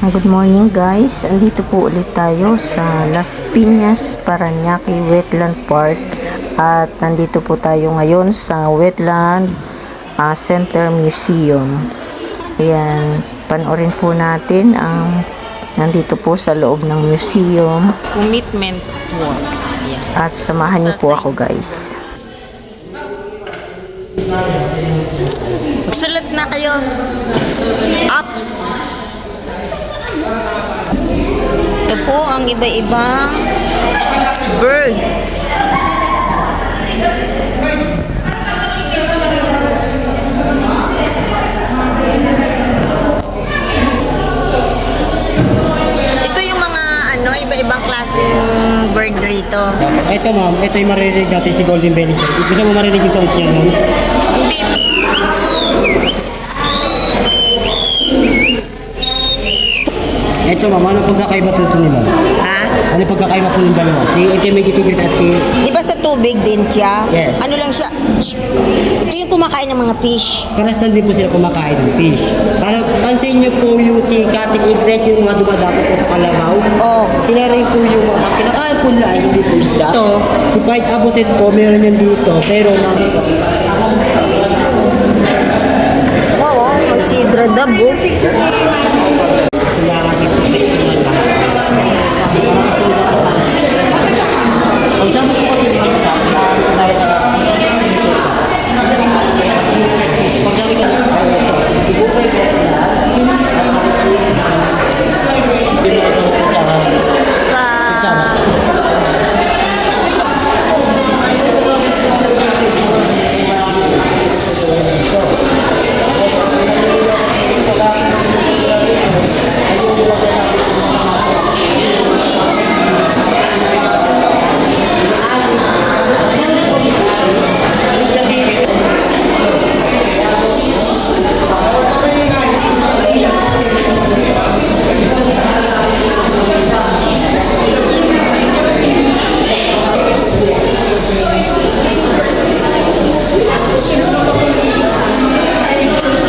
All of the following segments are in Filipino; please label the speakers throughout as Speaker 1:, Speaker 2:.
Speaker 1: Good morning guys, andito po ulit tayo sa Las Piñas, Parañaque Wetland Park at nandito po tayo ngayon sa Wetland Center Museum. Ayan, panoorin po natin ang nandito po sa loob ng museum.
Speaker 2: Commitment work.
Speaker 1: At samahan niyo po ako guys.
Speaker 2: Magsulat na kayo. Ups. Ito po ang iba-ibang bird. Ito yung mga iba-ibang klaseng bird rito.
Speaker 3: Ito ma'am, ito yung maririnig natin si Golden Belly. Gusto mo marinig yung sounds niya ma'am?
Speaker 2: Hindi.
Speaker 3: Ito ma'am, ano pagkakaiba ito nila?
Speaker 2: Ha?
Speaker 3: Ano pagkakaiba po ng dalawa? Si Itimated Tigret at si...
Speaker 2: Di ba sa tubig din siya?
Speaker 3: Yes.
Speaker 2: Ano lang siya? Ito yung kumakain ng mga fish.
Speaker 3: Paras na din po sila kumakain ng fish. Para pansin niyo po yung si Cutting Egret, yung mga dumadapot po sa kalabaw.
Speaker 2: Oh.
Speaker 3: Sila rin po yung mga kinakain po nila, hindi po isda.
Speaker 2: Ito.
Speaker 3: Si White Abboset po, meron yan dito. Pero ma'am,
Speaker 2: Wow, may sidra dabo.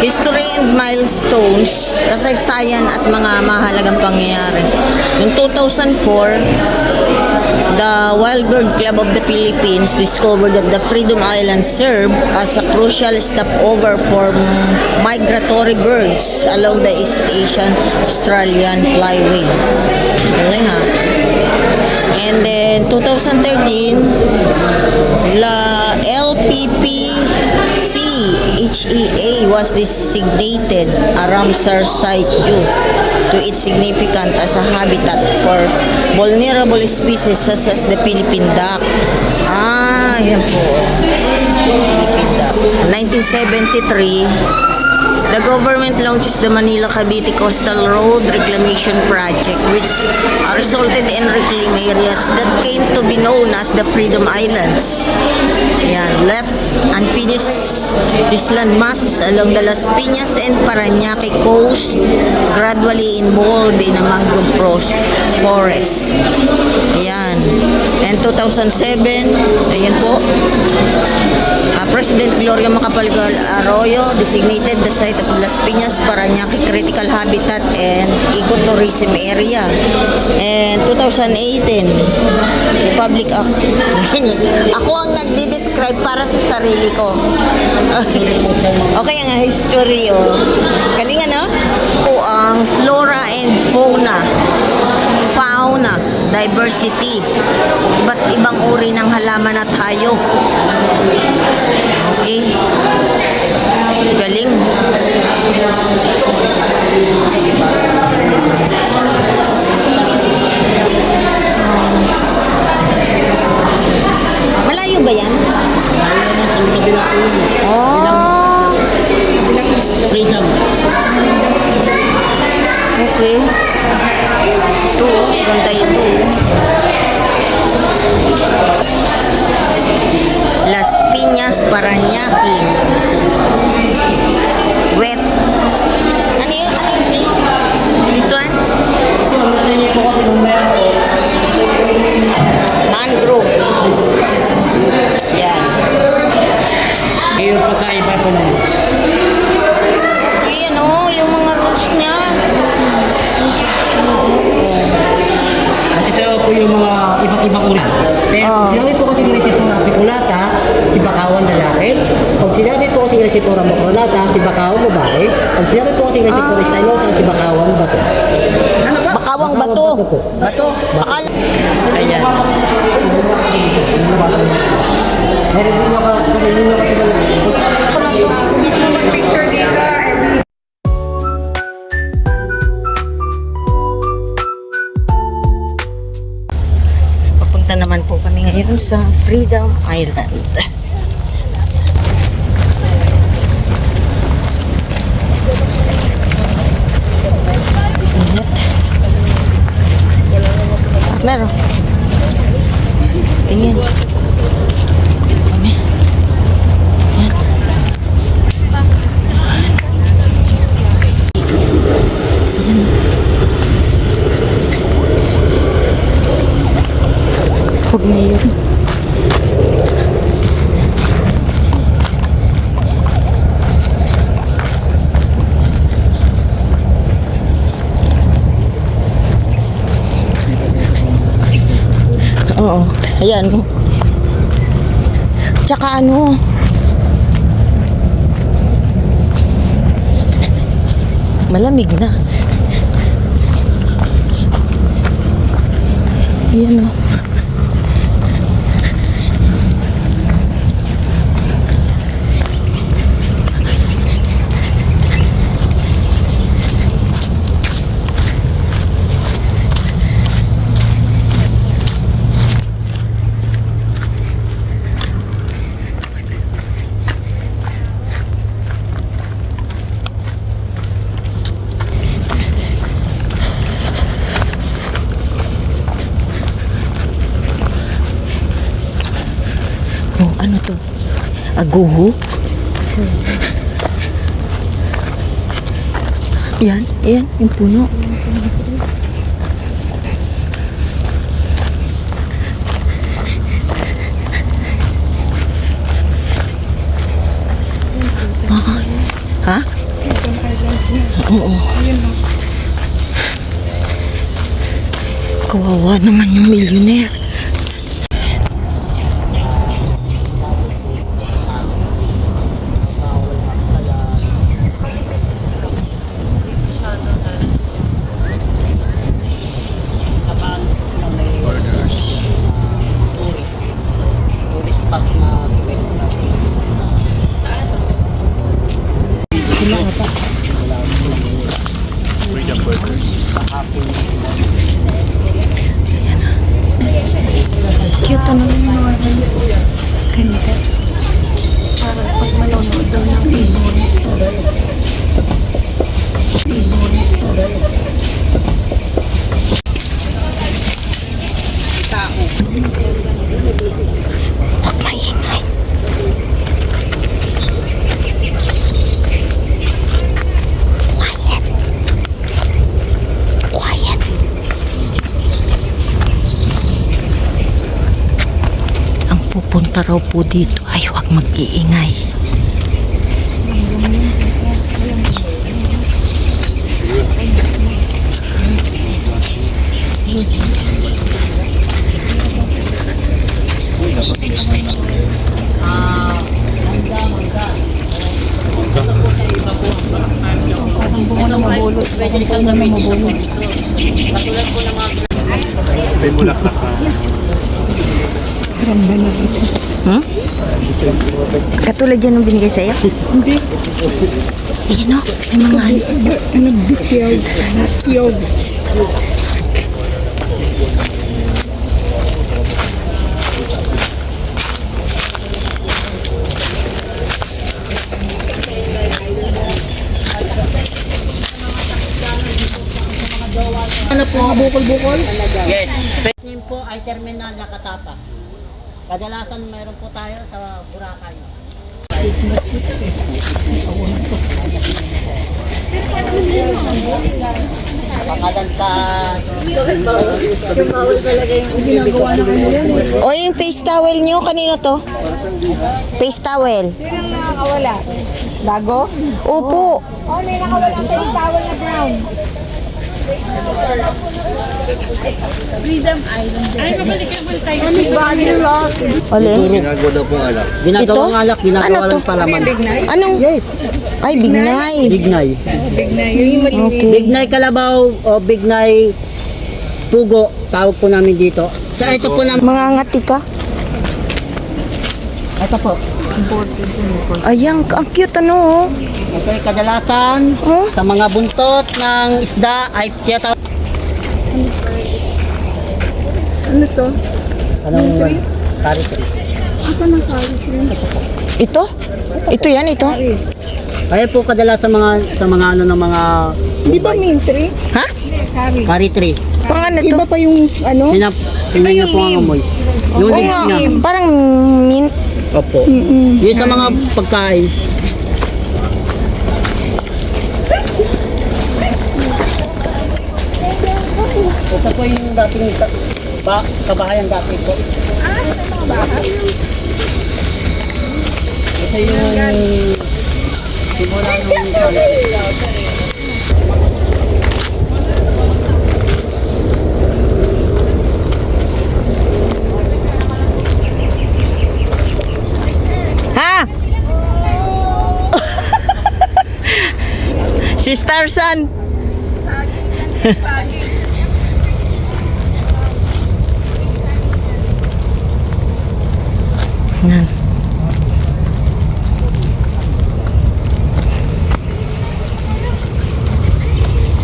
Speaker 2: History and milestones, kasaysayan at mga mahalagang pangyayari. Noong 2004, the Wild Bird Club of the Philippines discovered that the Freedom Islands served as a crucial stopover for migratory birds along the East Asian Australian Flyway. Galing ha? And then 2013, la LPPC HEA was designated a Ramsar site due to its significance as a habitat for vulnerable species such as the Philippine duck. Yan po. Philippine duck. 1973, the government launches the Manila-Cavite Coastal Road Reclamation Project, which resulted in reclaim areas that came to be known as the Freedom Islands. Left unfinished these land masses along the Las Piñas and Parañaque coast gradually involved in a mangrove forest. And 2007, ayan po, President Gloria Macapagal Arroyo designated the site of Las Piñas Parañaque Critical Habitat and Ecotourism Area. And 2018, Republic Act. Ako ang nagdi-describe para sa sarili ko. Okay, ang history, Galing ano? Ang flora and fauna diversity, iba't ibang uri ng halaman at hayop. Okay, galing. Malayo ba yan?
Speaker 3: Freedom.
Speaker 2: Okay. Ito, ganda ito. Las Piñas, Parañaque. Wet. Ano yun? Dito yan?
Speaker 3: Ito, natin niyo po kasi mamaya po.
Speaker 2: Mangrove. Yan.
Speaker 3: Yung pagkaiba po ng
Speaker 2: Okay, yung mga roots niya.
Speaker 3: yung mga iba't ibang ulan. Pero
Speaker 2: Oo.
Speaker 3: pag sinabi po kasi ng resitura Bicolata, si Bakawan lalaki. Pag sinabi po kasi ng resitura Bacolata, si Bakawan babae. Pag sinabi po kasi ng resitura Stylosa, si Bakawan bato.
Speaker 2: Bakawang bato.
Speaker 3: po.
Speaker 2: Bato. Bakal.
Speaker 3: Ayan. Meron din ako
Speaker 4: Gusto mo mag-picture dito?
Speaker 2: Papunta naman po kami ngayon sa Freedom Island. Ingat. Partner. Oh. Tingin. Kami. Yan. Yan. Huwag na yun. Oo. Ayan mo. Tsaka ano. Malamig na. Ayan o. Oh, ano to? Aguho? Yan, yan, yung puno. Ha? Oo. Kawawa naman yung millionaire. Cute ano yung mga ganda. Para pag manonood daw ng ibon. Huwag maingay. Quiet. Quiet. Ang pupunta raw po dito ay huwag mag-iingay. Hmm? Katulad yan ang binigay sa'yo? Hindi. Ayan o, may mga ano. Bitiyaw.
Speaker 3: Ano po? Mga bukol-bukol? Yes. Pet name po ay terminal na katapa. Kadalasan mayroon po tayo sa Boracay. Pangalan sa...
Speaker 2: O yung face towel nyo, kanino to? Face towel.
Speaker 4: Sino ang nakakawala? Dago?
Speaker 2: Opo.
Speaker 4: Oh, may nakawala sa towel na brown.
Speaker 1: Alin?
Speaker 5: Ginagawa daw pong alak.
Speaker 3: Ginagawang alak, ginagawa
Speaker 1: Ano to?
Speaker 3: lang palaman.
Speaker 1: Anong?
Speaker 3: Yes,
Speaker 1: Ay, bignay.
Speaker 3: bignay.
Speaker 1: Okay.
Speaker 3: Bignay kalabaw o bignay pugo, tawag po namin dito. Sa ito po namin,
Speaker 1: Mga ngati ka.
Speaker 3: ito po.
Speaker 1: Ayan, ang cute ano oh.
Speaker 3: Ito ay kadalasan
Speaker 1: Oh?
Speaker 3: sa mga buntot ng isda ay tiyata.
Speaker 1: Ano to?
Speaker 3: Anong kari tree?
Speaker 1: Ito? Ito yan, ito?
Speaker 3: Kaya po kadalasan sa mga ano ng mga
Speaker 4: Di ba mintry?
Speaker 1: Ha?
Speaker 3: kari tree.
Speaker 1: Pang ano to?
Speaker 4: Iba pa yung ano?
Speaker 3: Tingnan niyo po ang amoy. Yung
Speaker 1: Oo
Speaker 3: leaves
Speaker 1: nga,
Speaker 3: niya.
Speaker 1: parang mint.
Speaker 3: Opo. Yun sa mga pagkain. Ito po yung dating kabahayan dati po. Ito yung simula nung
Speaker 1: Ha? Si Starsan. Yan.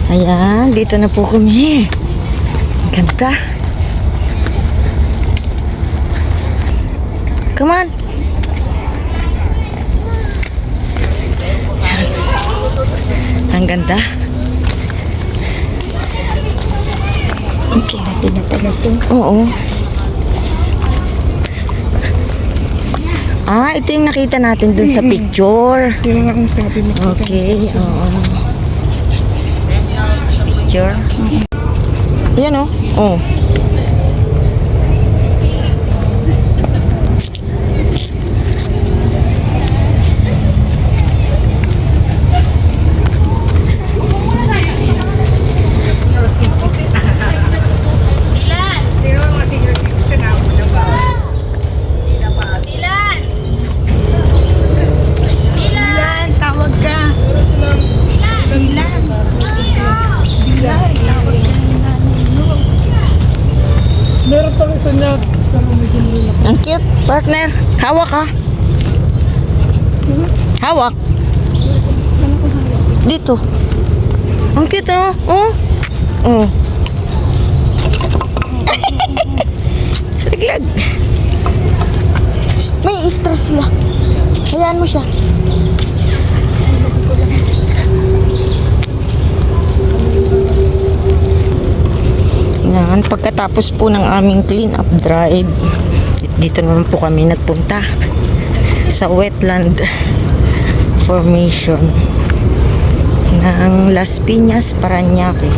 Speaker 1: Ayan, dito na po kami. Ang ganda. Come on. Ang ganda. Okay, natin na pala ito. Oo. Ah, ito yung nakita natin dun sa picture.
Speaker 4: Yung nga ang sabi mo.
Speaker 1: Okay, oo. Picture. Yan oh. Oh.
Speaker 4: Dilan, tawag ka. Dilan. Dilan, tawag ka. Meron pa rin sa niya.
Speaker 1: Ang cute, partner. Hawak ka. Hawak. Dito. Ang cute, no? Oh. Oh. Laglag. Shh, may stress sila. Hayaan mo siya. Yan, pagkatapos po ng aming clean up drive, dito naman po kami nagpunta sa wetland formation ng Las Piñas, Parañaque.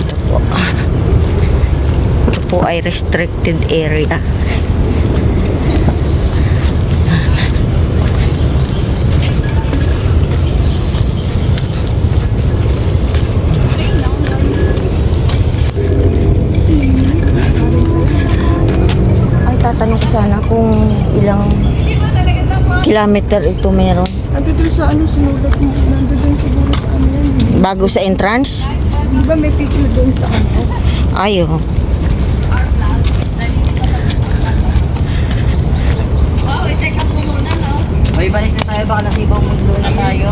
Speaker 1: Ito po. Ito po ay restricted area. Ay, tatanong ko sana kung ilang kilometer ito meron.
Speaker 4: Ando dun sa ano sinulat mo. Nando dun siguro sa ano yan.
Speaker 1: Bago sa entrance?
Speaker 4: Di ba may picture dun sa ano?
Speaker 1: Ayo.
Speaker 3: May balik na tayo, baka nasa ibang mundo na tayo.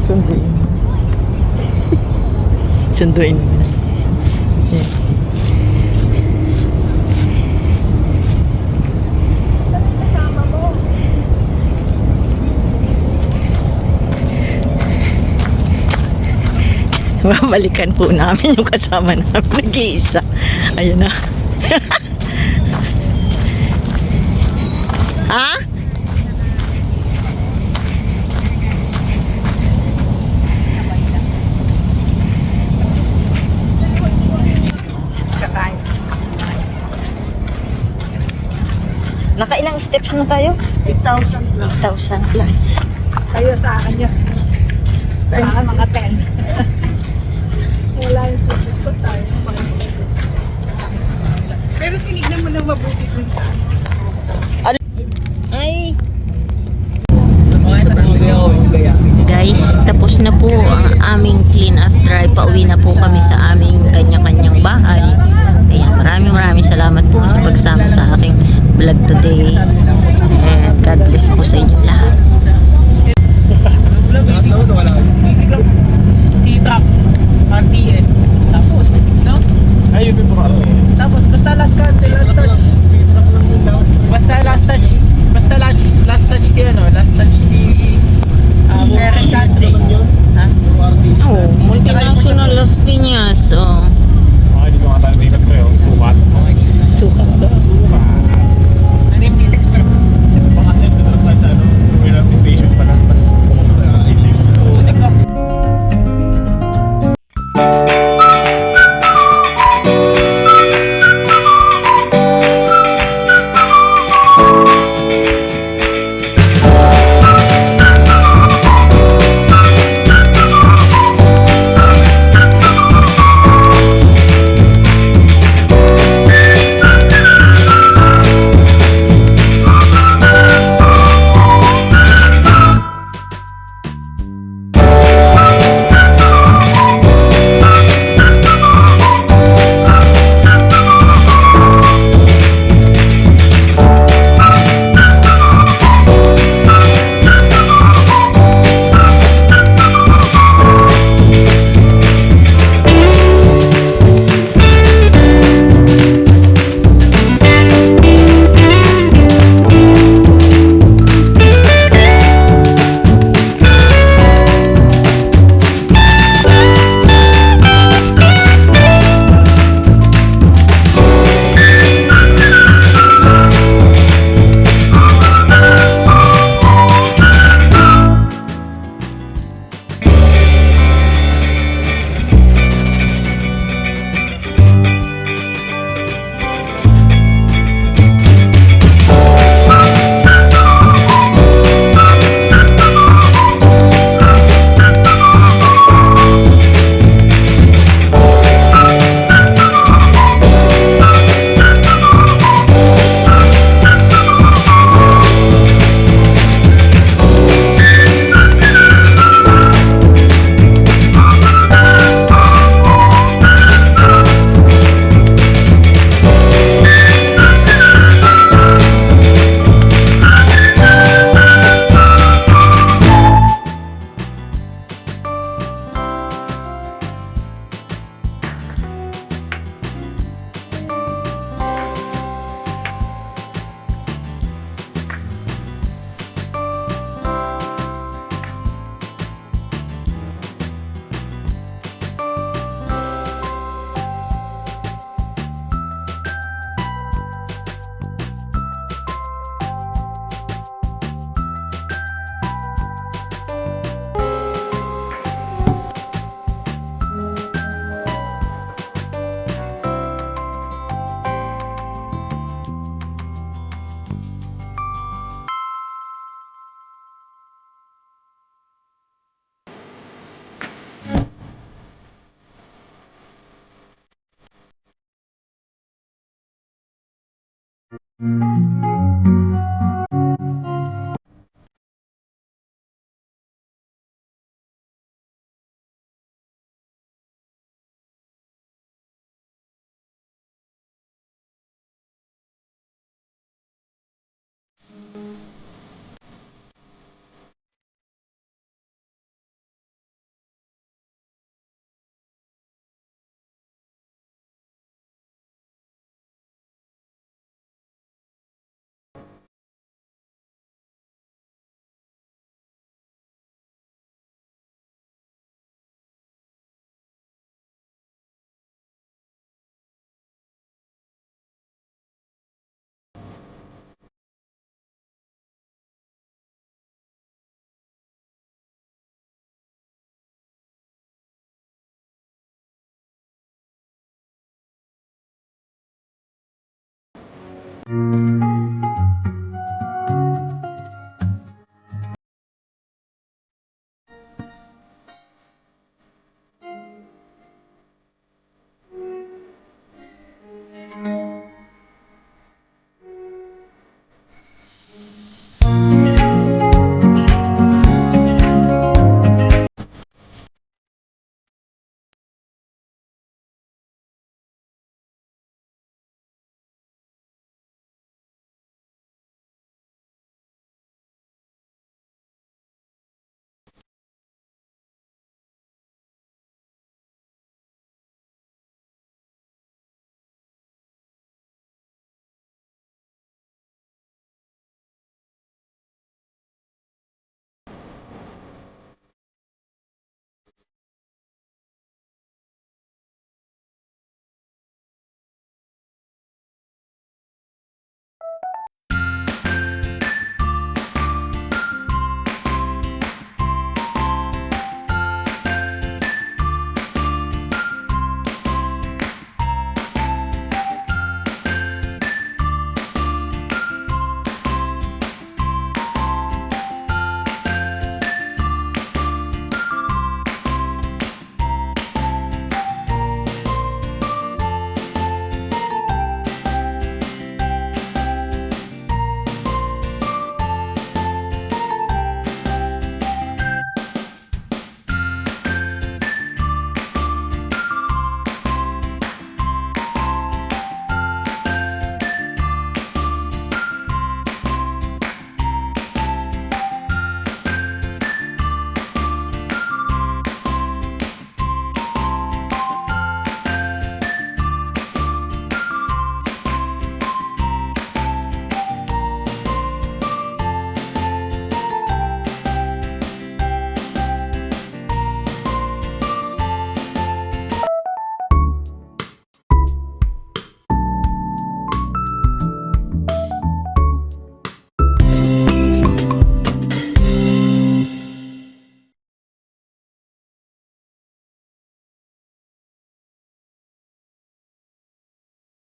Speaker 1: Sunduin. Sunduin. Yeah. Babalikan po namin yung kasama namin. Nag-iisa. Ayun na. Ha?
Speaker 2: Nakailang steps na tayo?
Speaker 4: 8,000 plus.
Speaker 2: 8,000 plus.
Speaker 4: Kayo sa akin yun. Sa akin mga 10. Wala yung ticket ko sa akin. Pero tinignan mo lang mabuti dun sa
Speaker 2: Ay! Guys, tapos na po ang aming clean up drive. Pauwi na po kami sa aming kanya-kanyang bahay. Ayan, maraming salamat po sa pagsama sa aking vlog today. And God bless po sa inyo lahat.
Speaker 5: Basic lang. Sitap, RTS, tapos, no?
Speaker 6: Ayun yung puro RTS.
Speaker 5: Tapos, basta last cancel, last touch. Basta last touch. Basta last touch si ano, last touch si parent country. Ha?
Speaker 2: Oh, multinational Las Piñas. Oh.
Speaker 6: Mga hindi ko nga tayo may ikat ko yun. Sukat.
Speaker 2: Sukat daw.
Speaker 6: Sukat.
Speaker 5: Ano yung ticket ko?
Speaker 6: Baka send ko na sa ano. May station pa lang. Tapos pumunta na 8 days.